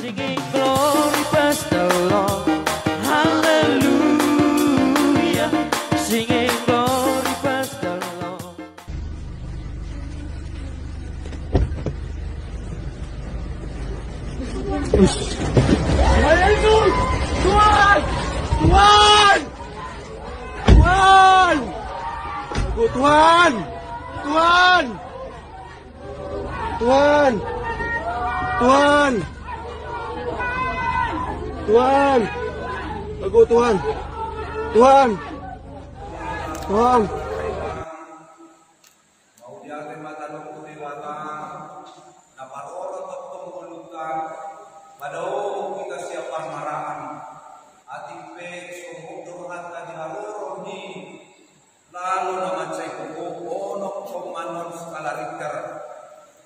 Singing glory bless the Lord. Hallelujah. Singing glory bless the Lord. Tuhan! Tuhan! Tuhan! Tuhan! Tuhan! Tuhan! Tuhan! Tuhan! Aku Tuhan! Tuhan! Tuhan! Mau diate mata nunggu dewata, dapat orang tetap melutang, padahal kita siapkan marahan, hati pe sumur hati di halorong ni, lalu nama cai kuku onok komanon skala Richter,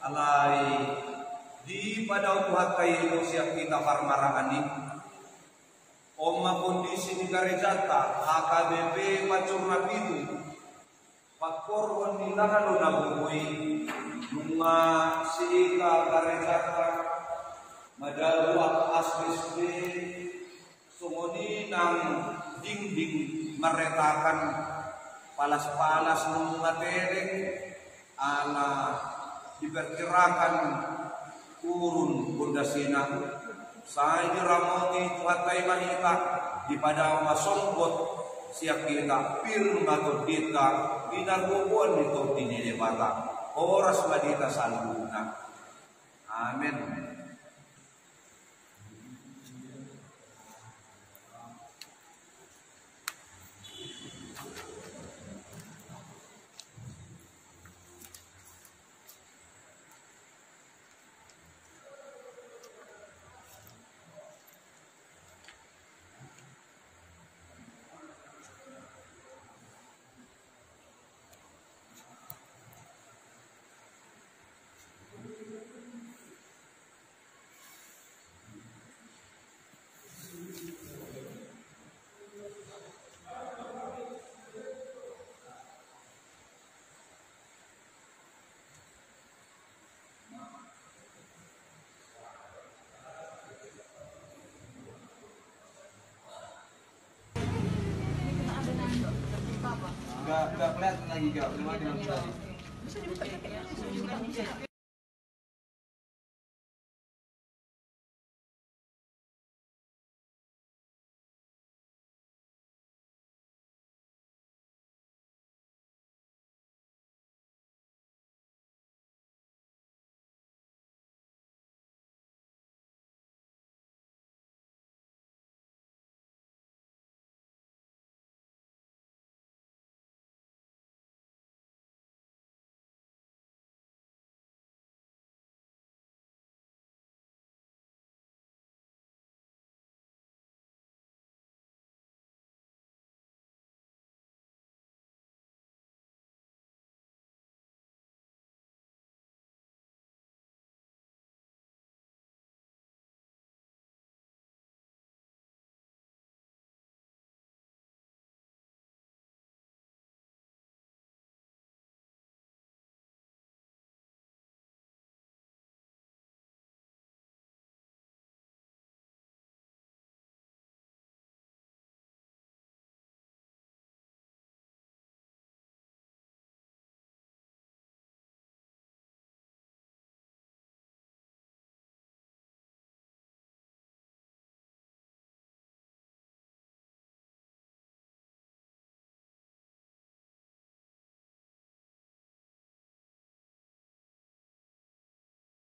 alai di pada uhat kayu siap kita parmarahan ni. Oma kondisi di Garejata, AKBP Pacurna itu, Pakor nila lo nabui, bunga sika Garejata, madalu asli sumoni nang dinding meretakan palas-palas nunga tereng, ala diperkirakan urun bundasina. Saya ramoti tuhatai mahita di pada masongkot siap kita firma todita binarbubuan itu tinine bata oras madita saluna. Amin. Enggak kelihatan lagi kak, cuma dengan tadi. Bisa dibuka ya?